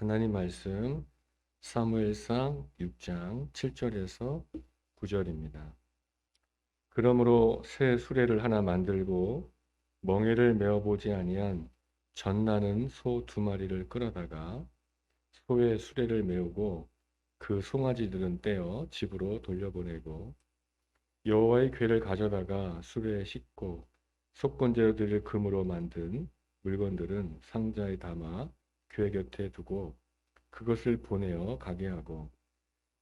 하나님 말씀 사무엘상 6장 7절에서 9절입니다. 그러므로 새 수레를 하나 만들고 멍에를 메어보지 아니한 젖나는 소 2마리를 끌어다가 소의 수레를 메우고 그 송아지들은 떼어 집으로 돌려보내고 여호와의 궤를 가져다가 수레에 싣고 속건제들을 금으로 만든 물건들은 상자에 담아 궤 곁에 두고 그것을 보내어 가게 하고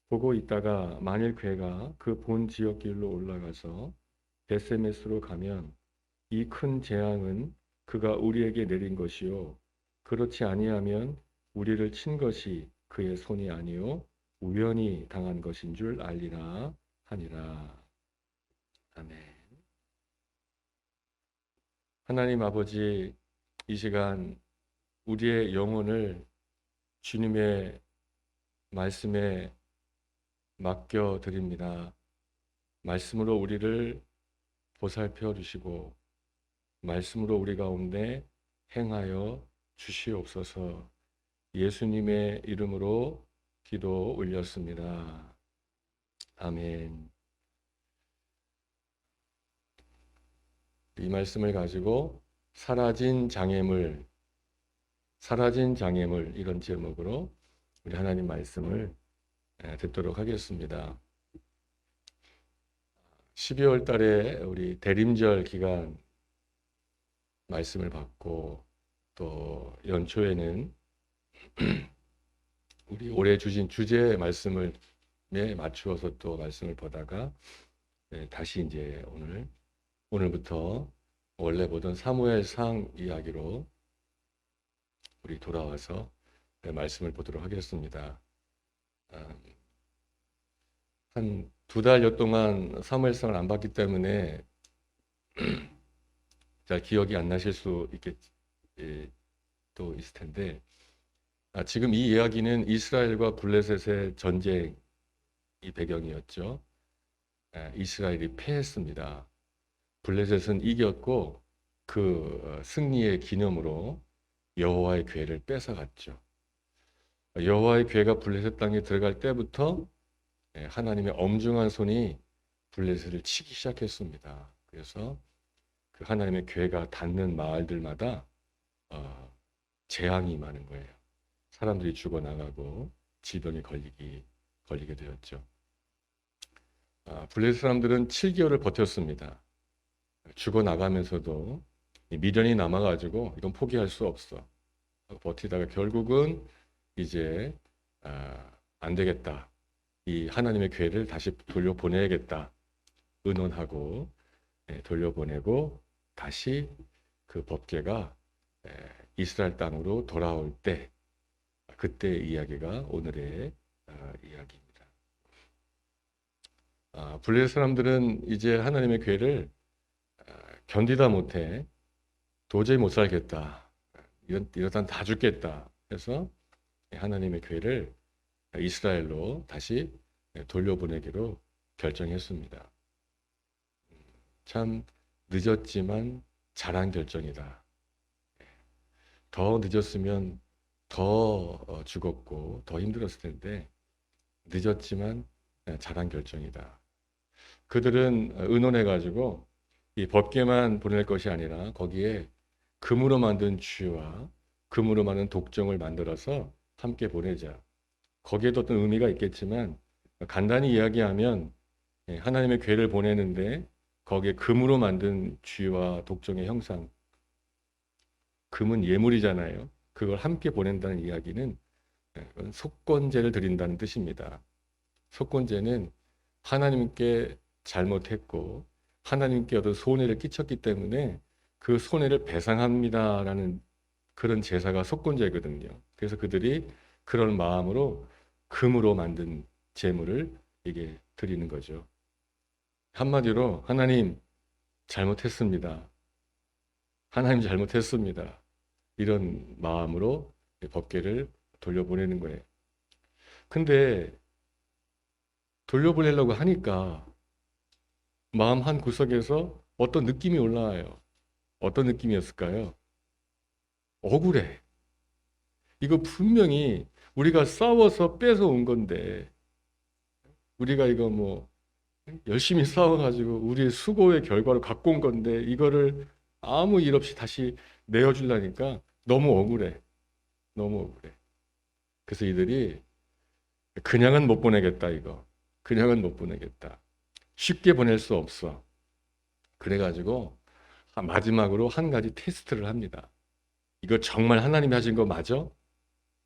보고 있다가 만일 궤가 그 본 지역길로 올라가서 베세메스로 가면 이 큰 재앙은 그가 우리에게 내린 것이요 그렇지 아니하면 우리를 친 것이 그의 손이 아니요 우연히 당한 것인 줄 알리라 하니라. 아멘. 하나님 아버지, 이 시간 우리의 영혼을 주님의 말씀에 맡겨 드립니다. 말씀으로 우리를 보살펴 주시고 말씀으로 우리 가운데 행하여 주시옵소서. 예수님의 이름으로 기도 올렸습니다. 아멘. 이 말씀을 가지고 사라진 장애물 이런 제목으로 우리 하나님 말씀을 듣도록 하겠습니다. 12월 달에 우리 대림절 기간 말씀을 받고 또 연초에는 우리 올해 주신 주제 말씀을 맞추어서 또 말씀을 보다가 다시 이제 오늘부터 원래 보던 사무엘상 이야기로 우리 돌아와서 말씀을 보도록 하겠습니다. 한 2달여 동안 사무엘상을 안 봤기 때문에 잘 기억이 안 나실 수 또 있을 텐데, 지금 이 이야기는 이스라엘과 블레셋의 전쟁이 배경이었죠. 이스라엘이 패했습니다. 블레셋은 이겼고 그 승리의 기념으로 여호와의 궤를 뺏어갔죠. 여호와의 궤가 블레셋 땅에 들어갈 때부터 하나님의 엄중한 손이 블레셋을 치기 시작했습니다. 그래서 그 하나님의 궤가 닿는 마을들마다 재앙이 많은 거예요. 사람들이 죽어나가고 질병에 걸리게 되었죠. 블레셋 사람들은 7개월을 버텼습니다. 죽어나가면서도 미련이 남아가지고 이건 포기할 수 없어. 버티다가 결국은 이제 안 되겠다. 이 하나님의 궤를 다시 돌려보내야겠다. 의논하고 돌려보내고 다시 그 법궤가 이스라엘 땅으로 돌아올 때 그때의 이야기가 오늘의 이야기입니다. 블레셋 사람들은 이제 하나님의 궤를 견디다 못해 도저히 못 살겠다. 이러다 다 죽겠다. 해서 하나님의 궤를 이스라엘로 다시 돌려보내기로 결정했습니다. 참 늦었지만 잘한 결정이다. 더 늦었으면 더 죽었고 더 힘들었을 텐데 늦었지만 잘한 결정이다. 그들은 의논해가지고 이 법궤만 보낼 것이 아니라 거기에 금으로 만든 쥐와 금으로 만든 독정을 만들어서 함께 보내자. 거기에도 어떤 의미가 있겠지만 간단히 이야기하면 하나님의 궤를 보내는데 거기에 금으로 만든 쥐와 독정의 형상, 금은 예물이잖아요. 그걸 함께 보낸다는 이야기는 속건제를 드린다는 뜻입니다. 속건제는 하나님께 잘못했고 하나님께 어떤 손해를 끼쳤기 때문에 그 손해를 배상합니다라는 그런 제사가 속건제거든요. 그래서 그들이 그런 마음으로 금으로 만든 제물을 이게 드리는 거죠. 한마디로 하나님 잘못했습니다. 하나님 잘못했습니다. 이런 마음으로 법궤를 돌려보내는 거예요. 근데 돌려보내려고 하니까 마음 한 구석에서 어떤 느낌이 올라와요. 어떤 느낌이었을까요? 억울해. 이거 분명히 우리가 싸워서 뺏어온 건데, 우리가 이거 뭐 열심히 싸워가지고 우리의 수고의 결과로 갖고 온 건데, 이거를 아무 일 없이 다시 내어주려니까 너무 억울해. 너무 억울해. 그래서 이들이 그냥은 못 보내겠다, 이거. 그냥은 못 보내겠다. 쉽게 보낼 수 없어. 그래가지고 마지막으로 한 가지 테스트를 합니다. 이거 정말 하나님이 하신 거 맞아?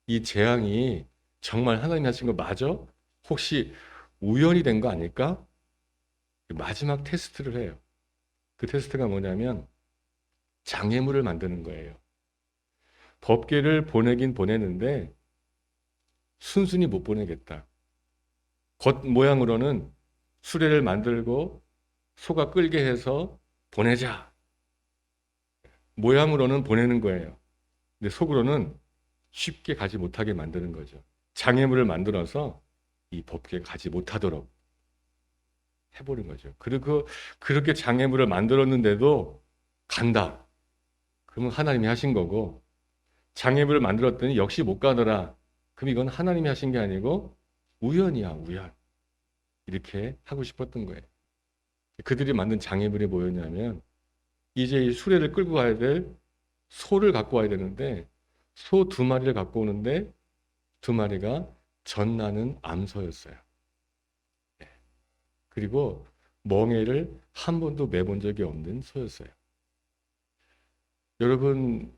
이 재앙이 정말 하나님이 하신 거 맞아? 혹시 우연이 된 거 아닐까? 마지막 테스트를 해요. 그 테스트가 뭐냐면 장애물을 만드는 거예요. 법궤를 보내긴 보내는데 순순히 못 보내겠다. 겉 모양으로는 수레를 만들고 소가 끌게 해서 보내자. 모양으로는 보내는 거예요. 근데 속으로는 쉽게 가지 못하게 만드는 거죠. 장애물을 만들어서 이 법궤에 가지 못하도록 해보는 거죠. 그리고 그렇게 장애물을 만들었는데도 간다. 그러면 하나님이 하신 거고, 장애물을 만들었더니 역시 못 가더라. 그럼 이건 하나님이 하신 게 아니고 우연이야, 우연. 이렇게 하고 싶었던 거예요. 그들이 만든 장애물이 뭐였냐면, 이제 이 수레를 끌고 가야 될 소를 갖고 와야 되는데, 소 2마리를 갖고 오는데 2마리가 젖나는 암소였어요. 그리고 멍에를 한 번도 매본 적이 없는 소였어요. 여러분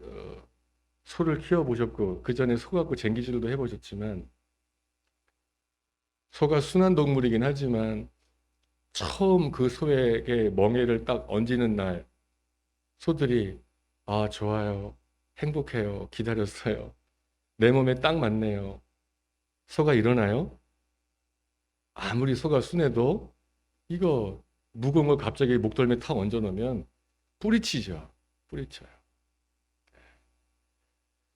소를 키워보셨고 그 전에 소 갖고 쟁기질도 해보셨지만, 소가 순한 동물이긴 하지만 처음 그 소에게 멍에를 딱 얹는 날 소들이 아 좋아요, 행복해요, 기다렸어요, 내 몸에 딱 맞네요. 소가 일어나요? 아무리 소가 순해도 이거 무거운 걸 갑자기 목덜미에 탁 얹어 놓으면 뿌리치죠. 뿌리쳐요.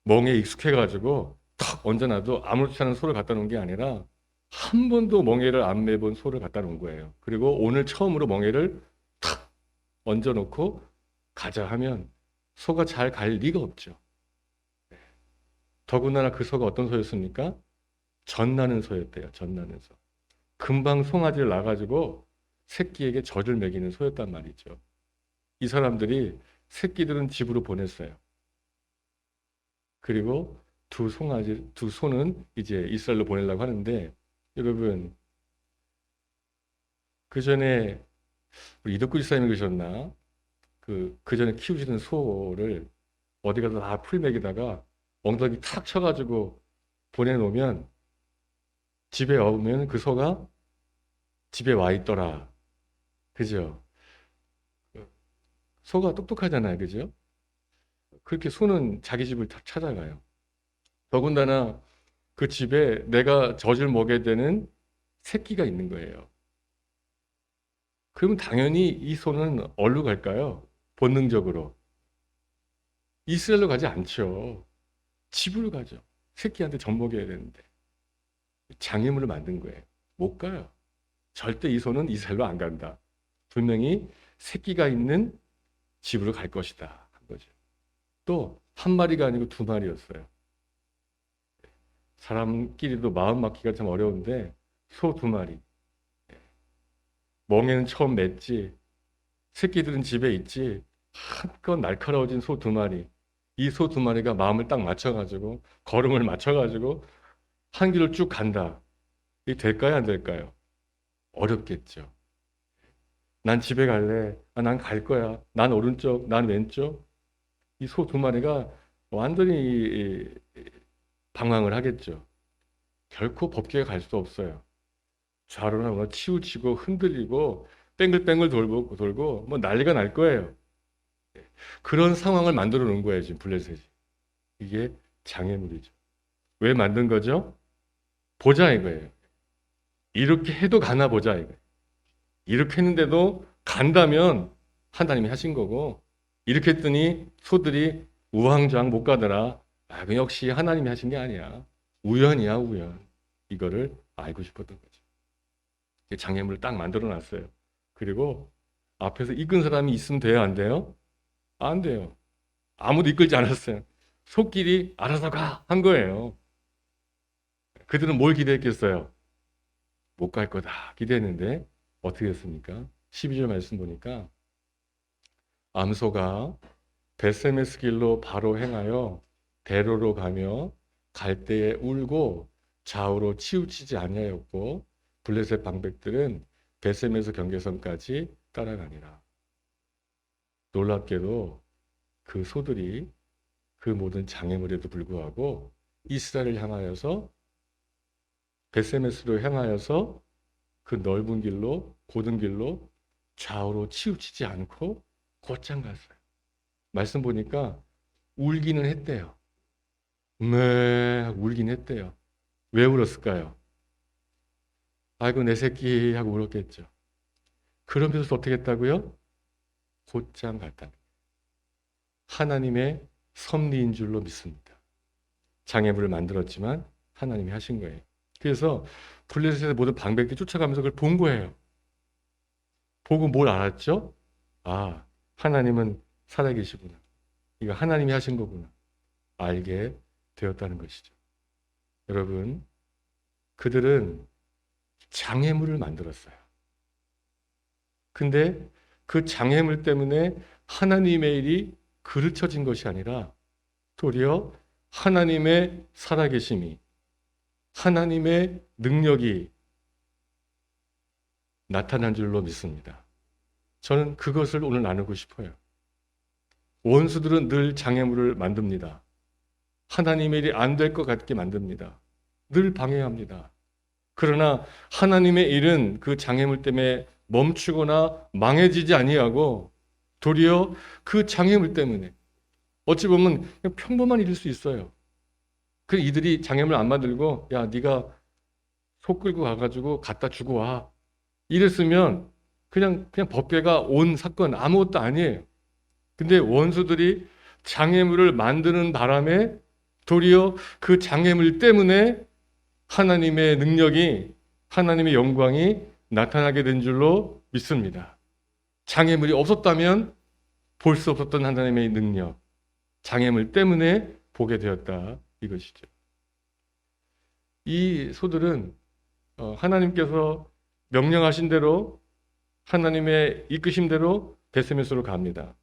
멍에 익숙해가지고 탁 얹어놔도 아무렇지 않은 소를 갖다 놓은 게 아니라 한 번도 멍에를 안 매본 소를 갖다 놓은 거예요. 그리고 오늘 처음으로 멍에를 탁 얹어놓고 가자 하면 소가 잘 갈 리가 없죠. 더군다나 그 소가 어떤 소였습니까? 젖나는 소였대요. 젖나는 소. 금방 송아지를 낳아가지고 새끼에게 젖을 먹이는 소였단 말이죠. 이 사람들이 새끼들은 집으로 보냈어요. 그리고 두 소는 이제 이스라엘로 보내려고 하는데, 여러분 그 전에 우리 이덕구 지사님이 그러셨나? 그 전에 키우시던 소를 어디 가서 다 풀 먹이다가 엉덩이 탁 쳐가지고 보내놓으면 집에 오면 그 소가 집에 와 있더라. 그죠? 소가 똑똑하잖아요. 그죠? 그렇게 소는 자기 집을 다 찾아가요. 더군다나 그 집에 내가 젖을 먹여야 되는 새끼가 있는 거예요. 그러면 당연히 이 소는 어디로 갈까요? 본능적으로. 이스라엘로 가지 않죠. 집으로 가죠. 새끼한테 젖 먹여야 되는데. 장애물을 만든 거예요. 못 가요. 절대 이 소는 이스라엘로 안 간다. 분명히 새끼가 있는 집으로 갈 것이다. 한 거죠. 또 한 마리가 아니고 2마리였어요. 사람끼리도 마음 맞기가 참 어려운데 소 2마리. 멍에는 처음 맸지. 새끼들은 집에 있지. 한껏 날카로워진 소 2마리. 이 소 2마리가 마음을 딱 맞춰가지고 걸음을 맞춰가지고 한 길을 쭉 간다. 이게 될까요? 안 될까요? 어렵겠죠. 난 집에 갈래. 아, 난 갈 거야. 난 오른쪽, 난 왼쪽. 이 소 2마리가 완전히 방황을 하겠죠. 결코 법궤에 갈 수 없어요. 좌로나 뭐 치우치고 흔들리고 뺑글뺑글 돌고 뭐 난리가 날 거예요. 그런 상황을 만들어 놓은 거예요, 지금 블레셋이. 이게 장애물이죠. 왜 만든 거죠? 보자 이거예요. 이렇게 해도 가나 보자 이거예요. 이렇게 했는데도 간다면 하나님이 하신 거고, 이렇게 했더니 소들이 우왕좌왕 못 가더라. 아, 그 역시 하나님이 하신 게 아니야. 우연이야, 우연. 이거를 알고 싶었던 거죠. 장애물을 딱 만들어 놨어요. 그리고 앞에서 이끈 사람이 있으면 돼요, 안 돼요? 안 돼요. 아무도 이끌지 않았어요. 손길이 알아서 가 한 거예요. 그들은 뭘 기대했겠어요? 못 갈 거다 기대했는데 어떻게 됐습니까? 12절 말씀 보니까 암소가 벳세메스 길로 바로 행하여 대로로 가며 갈대에 울고 좌우로 치우치지 아니하였고 블레셋 방백들은 벳세메스 경계선까지 따라가니라. 놀랍게도 그 소들이 그 모든 장애물에도 불구하고 이스라엘을 향하여서 벳세메스로 향하여서 그 넓은 길로 고든 길로 좌우로 치우치지 않고 곧장 갔어요. 말씀 보니까 울기는 했대요. 네, 울긴 했대요. 왜 울었을까요? 아이고 내 새끼 하고 울었겠죠. 그러면서 어떻게 했다고요? 곧장 갔다. 하나님의 섭리인 줄로 믿습니다. 장애물을 만들었지만 하나님이 하신 거예요. 그래서 블레셋의 모든 방백들이 쫓아가면서 그걸 본 거예요. 보고 뭘 알았죠? 아, 하나님은 살아계시구나. 이거 하나님이 하신 거구나. 알게 되었다는 것이죠. 여러분, 그들은 장애물을 만들었어요. 근데 그 장애물 때문에 하나님의 일이 그르쳐진 것이 아니라 도리어 하나님의 살아계심이, 하나님의 능력이 나타난 줄로 믿습니다. 저는 그것을 오늘 나누고 싶어요. 원수들은 늘 장애물을 만듭니다. 하나님의 일이 안 될 것 같게 만듭니다. 늘 방해합니다. 그러나 하나님의 일은 그 장애물 때문에 멈추거나 망해지지 아니하고 도리어 그 장애물 때문에 어찌 보면 그냥 평범한 일일 수 있어요. 그 이들이 장애물 안 만들고 야 네가 소 끌고 가가지고 갖다 주고 와 이랬으면 그냥 법궤가 온 사건 아무것도 아니에요. 근데 원수들이 장애물을 만드는 바람에 도리어 그 장애물 때문에 하나님의 능력이, 하나님의 영광이 나타나게 된 줄로 믿습니다. 장애물이 없었다면 볼 수 없었던 하나님의 능력, 장애물 때문에 보게 되었다 이것이죠. 이 소들은 하나님께서 명령하신 대로 하나님의 이끄심대로 벳세메스로 갑니다.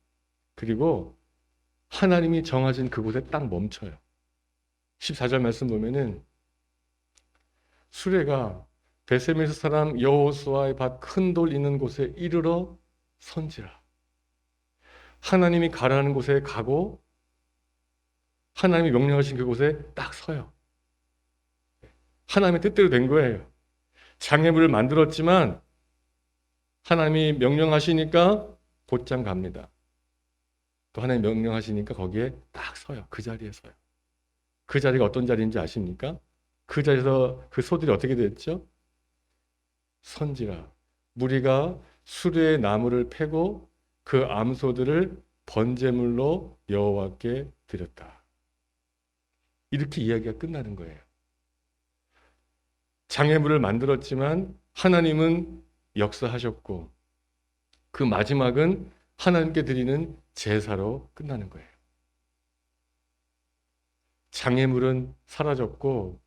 그리고 하나님이 정하신 그곳에 딱 멈춰요. 14절 말씀 보면은 수레가 벳세메스 사람 여호수아의 밭 큰 돌 있는 곳에 이르러 선지라. 하나님이 가라는 곳에 가고 하나님이 명령하신 그곳에 딱 서요. 하나님의 뜻대로 된 거예요. 장애물을 만들었지만 하나님이 명령하시니까 곧장 갑니다. 또 하나님 명령하시니까 거기에 딱 서요. 그 자리에 서요. 그 자리가 어떤 자리인지 아십니까? 그 자리에서 그 소들이 어떻게 됐죠? 선지라. 무리가 수레의 나무를 패고 그 암소들을 번제물로 여호와께 드렸다. 이렇게 이야기가 끝나는 거예요. 장애물을 만들었지만 하나님은 역사하셨고 그 마지막은 하나님께 드리는 제사로 끝나는 거예요. 장애물은 사라졌고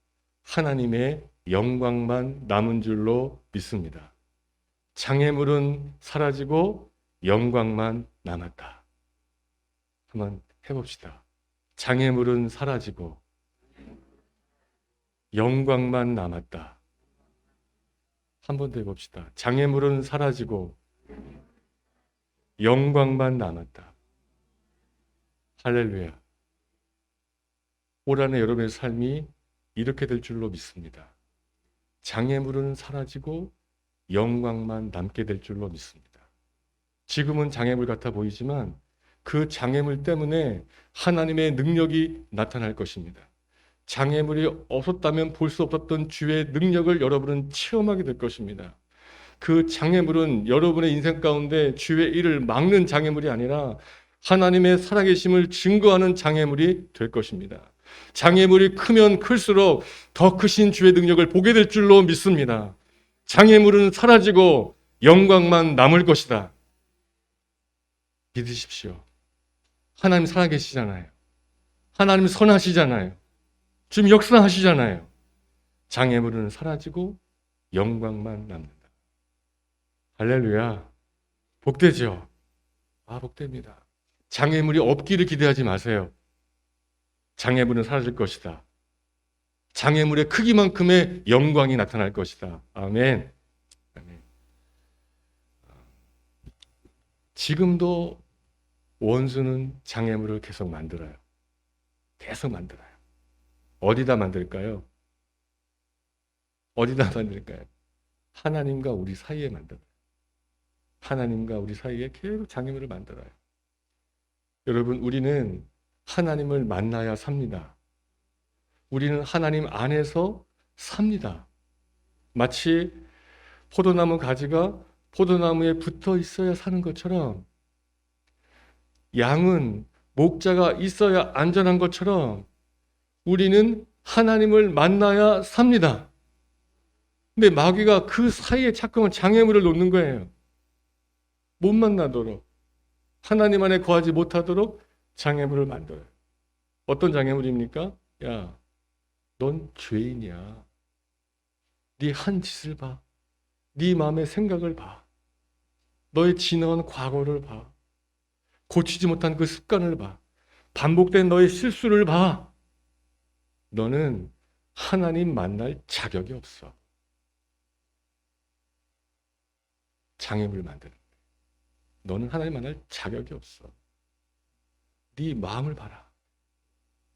하나님의 영광만 남은 줄로 믿습니다. 장애물은 사라지고 영광만 남았다. 한번 해봅시다. 장애물은 사라지고 영광만 남았다. 한 번 더 해봅시다. 장애물은 사라지고 영광만 남았다. 할렐루야. 올 한해 여러분의 삶이 이렇게 될 줄로 믿습니다. 장애물은 사라지고 영광만 남게 될 줄로 믿습니다. 지금은 장애물 같아 보이지만 그 장애물 때문에 하나님의 능력이 나타날 것입니다. 장애물이 없었다면 볼 수 없었던 주의 능력을 여러분은 체험하게 될 것입니다. 그 장애물은 여러분의 인생 가운데 주의 일을 막는 장애물이 아니라 하나님의 살아계심을 증거하는 장애물이 될 것입니다. 장애물이 크면 클수록 더 크신 주의 능력을 보게 될 줄로 믿습니다. 장애물은 사라지고 영광만 남을 것이다. 믿으십시오. 하나님 살아계시잖아요. 하나님 선하시잖아요. 지금 역사하시잖아요. 장애물은 사라지고 영광만 남는다. 할렐루야. 복되죠? 복됩니다. 장애물이 없기를 기대하지 마세요. 장애물은 사라질 것이다. 장애물의 크기만큼의 영광이 나타날 것이다. 아멘. 아멘. 지금도 원수는 장애물을 계속 만들어요. 계속 만들어요. 어디다 만들까요? 어디다 만들까요? 하나님과 우리 사이에 만들어요. 하나님과 우리 사이에 계속 장애물을 만들어요. 여러분, 우리는 하나님을 만나야 삽니다. 우리는 하나님 안에서 삽니다. 마치 포도나무 가지가 포도나무에 붙어 있어야 사는 것처럼, 양은 목자가 있어야 안전한 것처럼 우리는 하나님을 만나야 삽니다. 근데 마귀가 그 사이에 자꾸만 장애물을 놓는 거예요. 못 만나도록, 하나님 안에 거하지 못하도록 장애물을 만들어요. 어떤 장애물입니까? 야, 넌 죄인이야. 네 한 짓을 봐. 네 마음의 생각을 봐. 너의 지나간 과거를 봐. 고치지 못한 그 습관을 봐. 반복된 너의 실수를 봐. 너는 하나님 만날 자격이 없어. 장애물 만드는 거야. 너는 하나님 만날 자격이 없어. 네 마음을 봐라.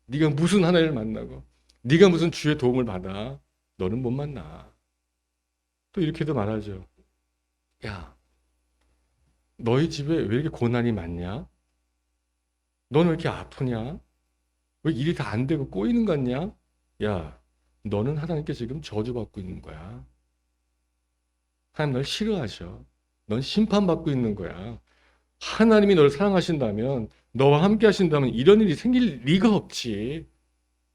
네가 무슨 하나님을 만나고 네가 무슨 주의 도움을 받아. 너는 못 만나. 또 이렇게도 말하죠. 야, 너희 집에 왜 이렇게 고난이 많냐? 너는 왜 이렇게 아프냐? 왜 일이 다 안 되고 꼬이는 것 같냐? 야, 너는 하나님께 지금 저주받고 있는 거야. 하나님 널 싫어하셔. 넌 심판받고 있는 거야. 하나님이 널 사랑하신다면, 너와 함께 하신다면 이런 일이 생길 리가 없지.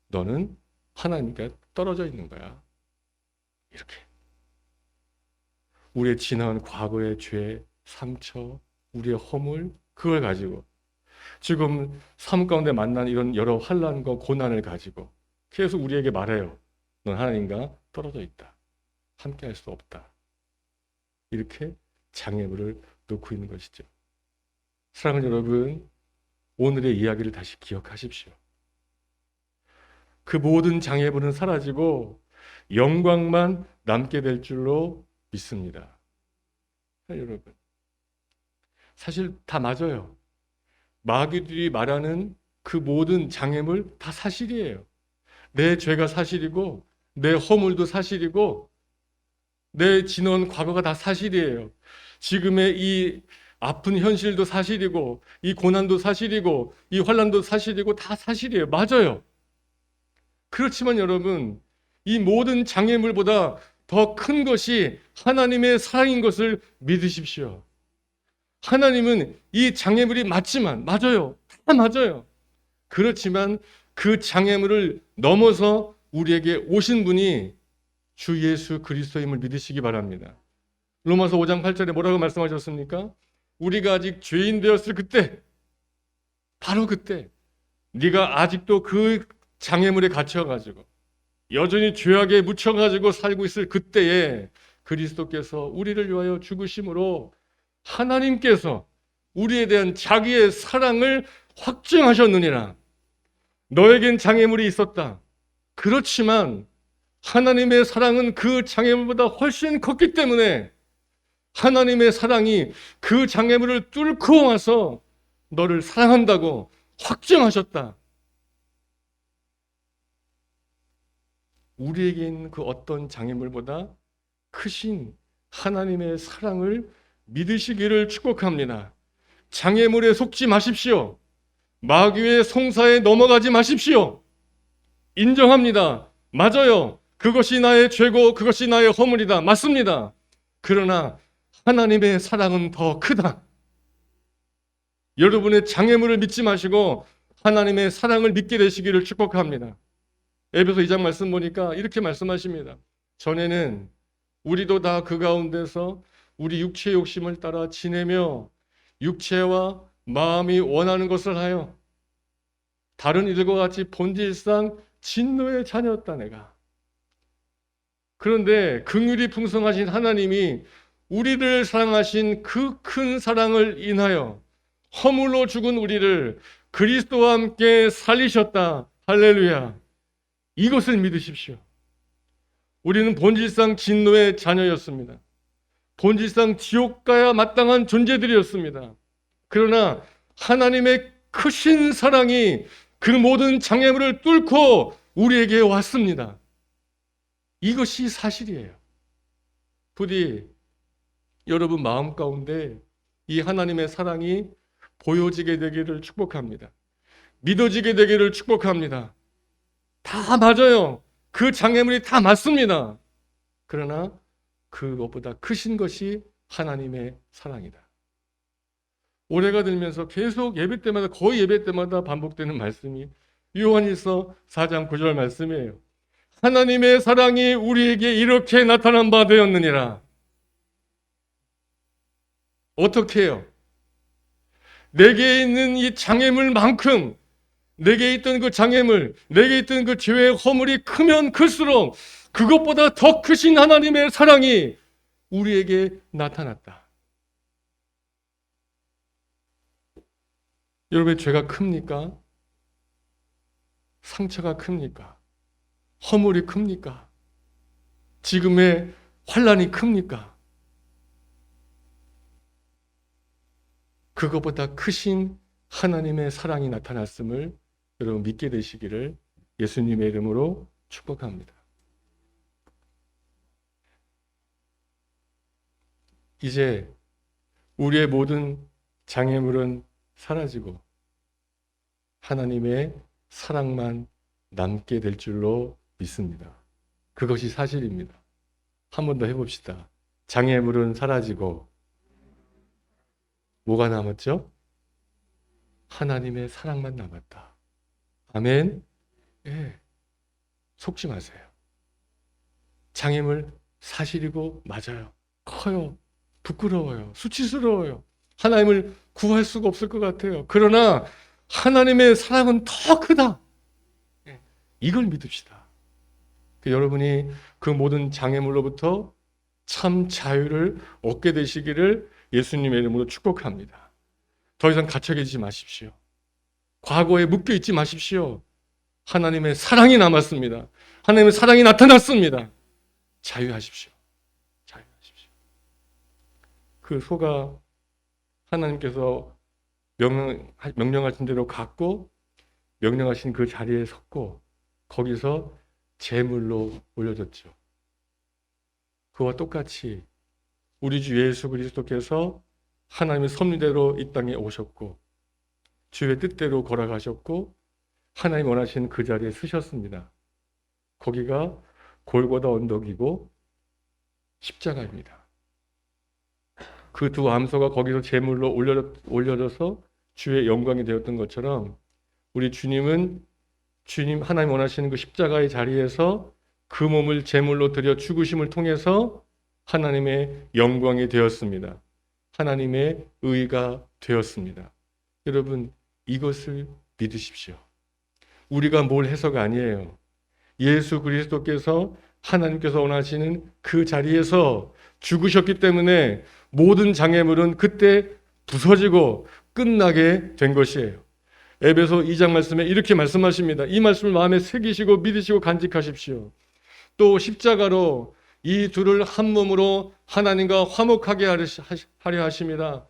너는 하나님께 떨어져 있는 거야. 이렇게. 우리의 지나간 과거의 죄, 상처, 우리의 허물, 그걸 가지고 지금 삶 가운데 만난 이런 여러 환난과 고난을 가지고 계속 우리에게 말해요. 넌 하나님과 떨어져 있다. 함께 할 수 없다. 이렇게 장애물을 놓고 있는 것이죠. 사랑하는 여러분, 오늘의 이야기를 다시 기억하십시오. 그 모든 장애물은 사라지고 영광만 남게 될 줄로 믿습니다. 여러분, 사실 다 맞아요. 마귀들이 말하는 그 모든 장애물 다 사실이에요. 내 죄가 사실이고 내 허물도 사실이고 내 지나온 과거가 다 사실이에요. 지금의 이 아픈 현실도 사실이고 이 고난도 사실이고 이 환난도 사실이고 다 사실이에요. 맞아요. 그렇지만 여러분, 이 모든 장애물보다 더 큰 것이 하나님의 사랑인 것을 믿으십시오. 하나님은 이 장애물이 맞지만, 맞아요. 다 맞아요. 그렇지만 그 장애물을 넘어서 우리에게 오신 분이 주 예수 그리스도임을 믿으시기 바랍니다. 로마서 5장 8절에 뭐라고 말씀하셨습니까? 우리가 아직 죄인 되었을 그때, 바로 그때 네가 아직도 그 장애물에 갇혀가지고 여전히 죄악에 묻혀가지고 살고 있을 그때에 그리스도께서 우리를 위하여 죽으심으로 하나님께서 우리에 대한 자기의 사랑을 확증하셨느니라. 너에겐 장애물이 있었다. 그렇지만 하나님의 사랑은 그 장애물보다 훨씬 컸기 때문에 하나님의 사랑이 그 장애물을 뚫고 와서 너를 사랑한다고 확증하셨다. 우리에게 있는 그 어떤 장애물보다 크신 하나님의 사랑을 믿으시기를 축복합니다. 장애물에 속지 마십시오. 마귀의 송사에 넘어가지 마십시오. 인정합니다. 맞아요. 그것이 나의 죄고 그것이 나의 허물이다. 맞습니다. 그러나 하나님의 사랑은 더 크다. 여러분의 장애물을 믿지 마시고 하나님의 사랑을 믿게 되시기를 축복합니다. 에베소 2장 말씀 보니까 이렇게 말씀하십니다. 전에는 우리도 다 그 가운데서 우리 육체의 욕심을 따라 지내며 육체와 마음이 원하는 것을 하여 다른 이들과 같이 본질상 진노의 자녀였다 내가. 그런데 긍휼이 풍성하신 하나님이 우리를 사랑하신 그 큰 사랑을 인하여 허물로 죽은 우리를 그리스도와 함께 살리셨다. 할렐루야. 이것을 믿으십시오. 우리는 본질상 진노의 자녀였습니다. 본질상 지옥 가야 마땅한 존재들이었습니다. 그러나 하나님의 크신 사랑이 그 모든 장애물을 뚫고 우리에게 왔습니다. 이것이 사실이에요. 부디 여러분 마음 가운데 이 하나님의 사랑이 보여지게 되기를 축복합니다. 믿어지게 되기를 축복합니다. 다 맞아요. 그 장애물이 다 맞습니다. 그러나 그것보다 크신 것이 하나님의 사랑이다. 올해가 들면서 계속 예배 때마다, 거의 예배 때마다 반복되는 말씀이 요한일서 4장 9절 말씀이에요. 하나님의 사랑이 우리에게 이렇게 나타난 바 되었느니라. 어떻게 해요? 내게 있는 이 장애물만큼, 내게 있던 그 장애물, 내게 있던 그 죄의 허물이 크면 클수록 그것보다 더 크신 하나님의 사랑이 우리에게 나타났다. 여러분의 죄가 큽니까? 상처가 큽니까? 허물이 큽니까? 지금의 환난이 큽니까? 그것보다 크신 하나님의 사랑이 나타났음을 여러분 믿게 되시기를 예수님의 이름으로 축복합니다. 이제 우리의 모든 장애물은 사라지고 하나님의 사랑만 남게 될 줄로 믿습니다. 그것이 사실입니다. 한 번 더 해봅시다. 장애물은 사라지고 뭐가 남았죠? 하나님의 사랑만 남았다. 아멘. 예. 속지 마세요. 장애물 사실이고 맞아요. 커요. 부끄러워요. 수치스러워요. 하나님을 구할 수가 없을 것 같아요. 그러나 하나님의 사랑은 더 크다. 예. 이걸 믿읍시다. 여러분이 그 모든 장애물로부터 참 자유를 얻게 되시기를 예수님의 이름으로 축복합니다. 더 이상 갇혀 계시지 마십시오. 과거에 묶여 있지 마십시오. 하나님의 사랑이 남았습니다. 하나님의 사랑이 나타났습니다. 자유하십시오. 자유하십시오. 그 소가 하나님께서 명령하신 대로 갔고 명령하신 그 자리에 섰고 거기서 제물로 올려졌죠. 그와 똑같이 우리 주 예수 그리스도께서 하나님의 섭리대로 이 땅에 오셨고 주의 뜻대로 걸어가셨고 하나님 원하시는 그 자리에 서셨습니다. 거기가 골고다 언덕이고 십자가입니다. 그 두 암소가 거기서 제물로 올려져서 주의 영광이 되었던 것처럼 우리 주님은 주님 하나님 원하시는 그 십자가의 자리에서 그 몸을 제물로 드려 죽으심을 통해서 하나님의 영광이 되었습니다. 하나님의 의가 되었습니다. 여러분 이것을 믿으십시오. 우리가 뭘 해서가 아니에요. 예수 그리스도께서 하나님께서 원하시는 그 자리에서 죽으셨기 때문에 모든 장애물은 그때 부서지고 끝나게 된 것이에요. 에베소 2장 말씀에 이렇게 말씀하십니다. 이 말씀을 마음에 새기시고 믿으시고 간직하십시오. 또 십자가로 이 둘을 한 몸으로 하나님과 화목하게 하려 하심이라.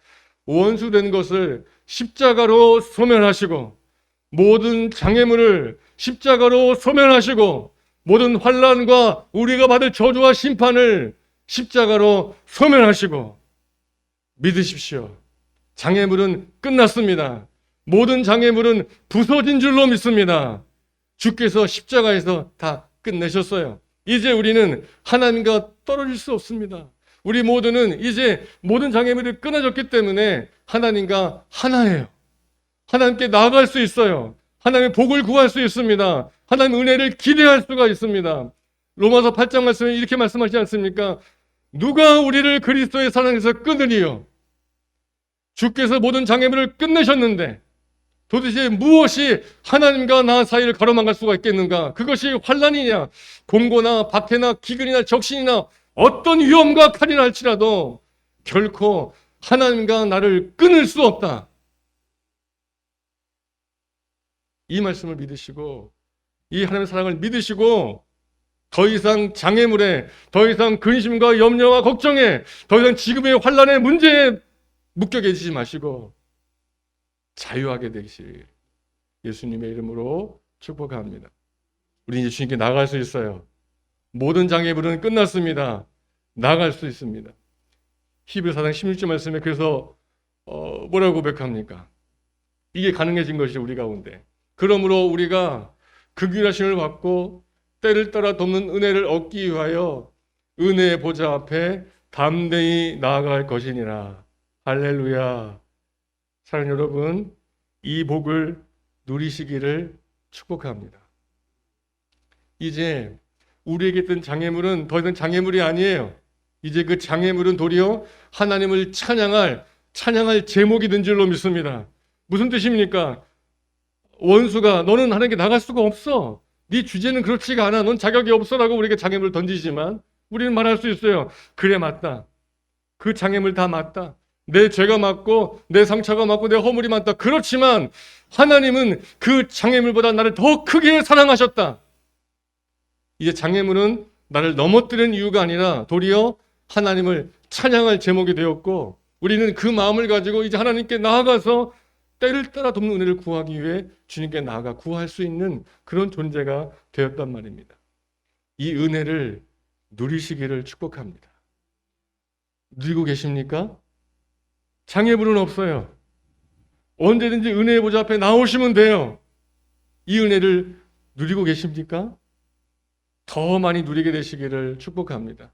원수된 것을 십자가로 소멸하시고 모든 장애물을 십자가로 소멸하시고 모든 환난과 우리가 받을 저주와 심판을 십자가로 소멸하시고 믿으십시오. 장애물은 끝났습니다. 모든 장애물은 부서진 줄로 믿습니다. 주께서 십자가에서 다 끝내셨어요. 이제 우리는 하나님과 떨어질 수 없습니다. 우리 모두는 이제 모든 장애물이 끊어졌기 때문에 하나님과 하나예요. 하나님께 나아갈 수 있어요. 하나님의 복을 구할 수 있습니다. 하나님의 은혜를 기대할 수가 있습니다. 로마서 8장 말씀에 이렇게 말씀하시지 않습니까? 누가 우리를 그리스도의 사랑에서 끊으리요? 주께서 모든 장애물을 끝내셨는데 도대체 무엇이 하나님과 나 사이를 가로막을 수가 있겠는가? 그것이 환난이냐, 공고나 박해나 기근이나 적신이나 어떤 위험과 칼이나 할지라도 결코 하나님과 나를 끊을 수 없다. 이 말씀을 믿으시고 이 하나님의 사랑을 믿으시고 더 이상 장애물에, 더 이상 근심과 염려와 걱정에, 더 이상 지금의 환난의 문제에 묶여 계시지 마시고 자유하게 되시길 예수님의 이름으로 축복합니다. 우리 이제 주님께 나아갈 수 있어요. 모든 장애물은 끝났습니다. 나아갈 수 있습니다. 히브리서 4장 16절 말씀에 그래서 뭐라고 고백합니까? 이게 가능해진 것이 우리 가운데. 그러므로 우리가 극률하심을 받고 때를 따라 돕는 은혜를 얻기 위하여 은혜의 보좌 앞에 담대히 나아갈 것이니라. 할렐루야. 사랑하는 여러분, 이 복을 누리시기를 축복합니다. 이제 우리에게 있던 장애물은 더 이상 장애물이 아니에요. 이제 그 장애물은 도리어 하나님을 찬양할 제목이 된 줄로 믿습니다. 무슨 뜻입니까? 원수가 너는 하나님께 나갈 수가 없어. 네 주제는 그렇지가 않아. 넌 자격이 없어라고 우리에게 장애물을 던지지만 우리는 말할 수 있어요. 그래, 맞다. 그 장애물 다 맞다. 내 죄가 맞고 내 상처가 맞고 내 허물이 맞다. 그렇지만 하나님은 그 장애물보다 나를 더 크게 사랑하셨다. 이제 장애물은 나를 넘어뜨리는 이유가 아니라 도리어 하나님을 찬양할 제목이 되었고 우리는 그 마음을 가지고 이제 하나님께 나아가서 때를 따라 돕는 은혜를 구하기 위해 주님께 나아가 구할 수 있는 그런 존재가 되었단 말입니다. 이 은혜를 누리시기를 축복합니다. 누리고 계십니까? 장애물은 없어요. 언제든지 은혜의 보좌 앞에 나오시면 돼요. 이 은혜를 누리고 계십니까? 더 많이 누리게 되시기를 축복합니다.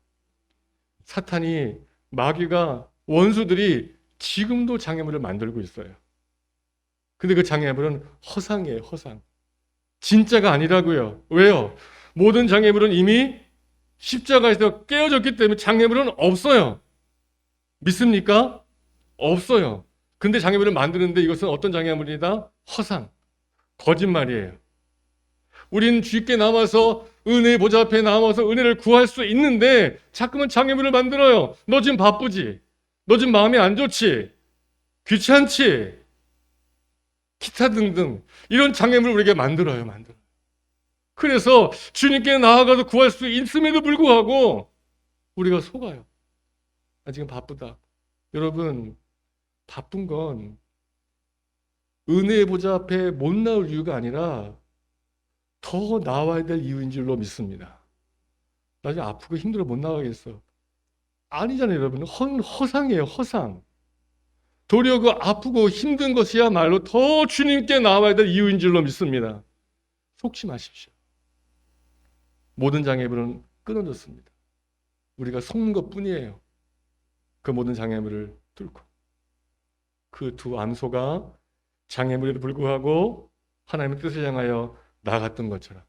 사탄이, 마귀가, 원수들이 지금도 장애물을 만들고 있어요. 근데 그 장애물은 허상이에요, 허상. 진짜가 아니라고요. 왜요? 모든 장애물은 이미 십자가에서 깨어졌기 때문에 장애물은 없어요. 믿습니까? 없어요. 근데 장애물을 만드는데 이것은 어떤 장애물이다? 허상, 거짓말이에요. 우리는 주께 남아서 은혜의 보좌 앞에 남아서 은혜를 구할 수 있는데 자꾸만 장애물을 만들어요. 너 지금 바쁘지? 너 지금 마음이 안 좋지? 귀찮지? 기타 등등 이런 장애물을 우리에게 만들어요. 그래서 주님께 나아가서 구할 수 있음에도 불구하고 우리가 속아요. 나 지금 바쁘다. 여러분, 바쁜 건 은혜의 보좌 앞에 못 나올 이유가 아니라 더 나와야 될 이유인 줄로 믿습니다. 나 지금 아프고 힘들어 못 나가겠어. 아니잖아요, 여러분. 허상이에요, 허상. 도리어 그 아프고 힘든 것이야말로 더 주님께 나와야 될 이유인 줄로 믿습니다. 속지 마십시오. 모든 장애물은 끊어졌습니다. 우리가 속는 것뿐이에요. 그 모든 장애물을 뚫고. 그 두 암소가 장애물에도 불구하고 하나님의 뜻을 향하여 나갔던 것처럼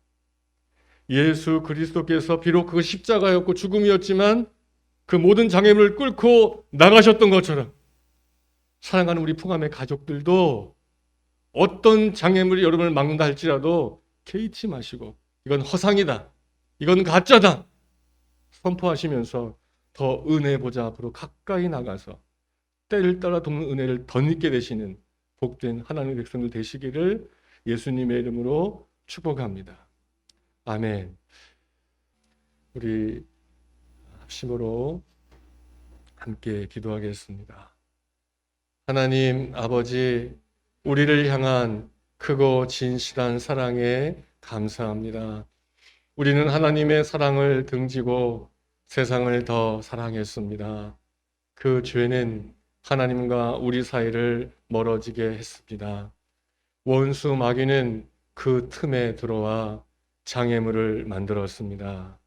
예수 그리스도께서 비록 그 십자가였고 죽음이었지만 그 모든 장애물을 뚫고 나가셨던 것처럼 사랑하는 우리 풍암의 가족들도 어떤 장애물이 여러분을 막는다 할지라도 개의치 마시고 이건 허상이다, 이건 가짜다 선포하시면서 더 은혜 보좌 앞으로 가까이 나가서 때를 따라 돕는 은혜를 덧입게 되시는 복된 하나님의 백성들 되시기를 예수님의 이름으로 축복합니다. 아멘. 우리 합심으로 함께 기도하겠습니다. 하나님 아버지, 우리를 향한 크고 진실한 사랑에 감사합니다. 우리는 하나님의 사랑을 등지고 세상을 더 사랑했습니다. 그 죄는 하나님과 우리 사이를 멀어지게 했습니다. 원수 마귀는 그 틈에 들어와 장애물을 만들었습니다.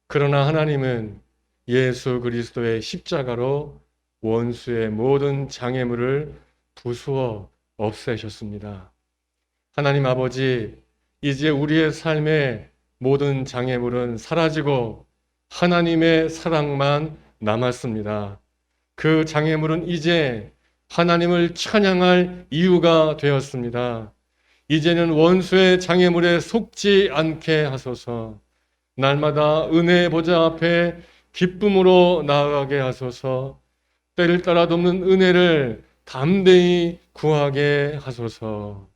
그러나 하나님은 예수 그리스도의 십자가로 원수의 모든 장애물을 부수어 없애셨습니다. 하나님 아버지, 이제 우리의 삶의 모든 장애물은 사라지고 하나님의 사랑만 남았습니다. 그 장애물은 이제 하나님을 찬양할 이유가 되었습니다. 이제는 원수의 장애물에 속지 않게 하소서. 날마다 은혜의 보좌 앞에 기쁨으로 나아가게 하소서. 때를 따라 돕는 은혜를 담대히 구하게 하소서.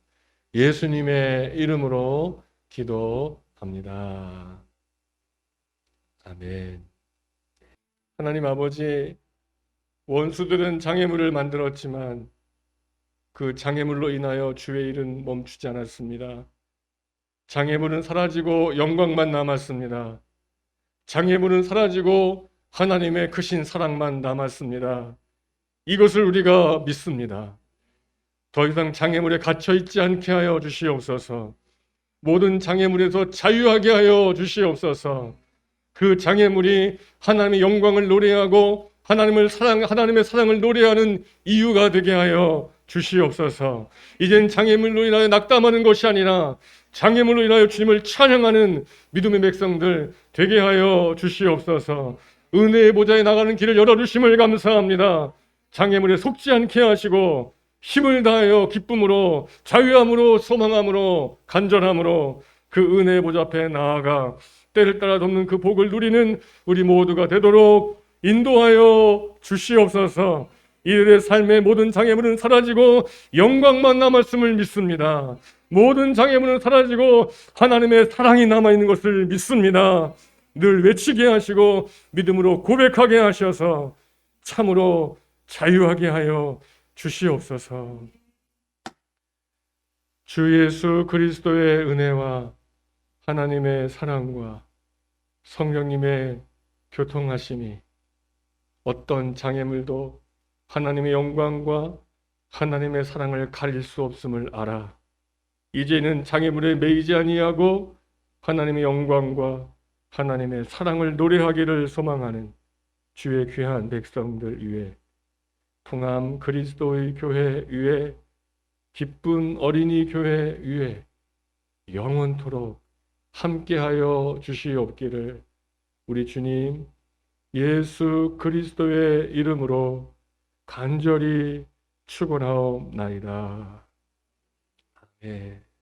예수님의 이름으로 기도합니다. 아멘. 하나님 아버지, 원수들은 장애물을 만들었지만 그 장애물로 인하여 주의 일은 멈추지 않았습니다. 장애물은 사라지고 영광만 남았습니다. 장애물은 사라지고 하나님의 크신 사랑만 남았습니다. 이것을 우리가 믿습니다. 더 이상 장애물에 갇혀 있지 않게 하여 주시옵소서. 모든 장애물에서 자유하게 하여 주시옵소서. 그 장애물이 하나님의 영광을 노래하고 하나님의 사랑을 노래하는 이유가 되게 하여 주시옵소서. 이젠 장애물로 인하여 낙담하는 것이 아니라 장애물로 인하여 주님을 찬양하는 믿음의 백성들 되게 하여 주시옵소서. 은혜의 보좌에 나가는 길을 열어주심을 감사합니다. 장애물에 속지 않게 하시고 힘을 다하여 기쁨으로 자유함으로 소망함으로 간절함으로 그 은혜의 보좌 앞에 나아가 때를 따라 돕는 그 복을 누리는 우리 모두가 되도록 인도하여 주시옵소서. 이들의 삶의 모든 장애물은 사라지고 영광만 남았음을 믿습니다. 모든 장애물은 사라지고 하나님의 사랑이 남아있는 것을 믿습니다. 늘 외치게 하시고 믿음으로 고백하게 하셔서 참으로 자유하게 하여 주시옵소서. 주 예수 그리스도의 은혜와 하나님의 사랑과 성령님의 교통하심이 어떤 장애물도 하나님의 영광과 하나님의 사랑을 가릴 수 없음을 알아 이제는 장애물에 매이지 아니하고 하나님의 영광과 하나님의 사랑을 노래하기를 소망하는 주의 귀한 백성들 위해 통함 그리스도의 교회 위에 기쁜 어린이 교회 위에 영원토록 함께하여 주시옵기를 우리 주님 예수 그리스도의 이름으로 간절히 축원하옵나이다. 아멘.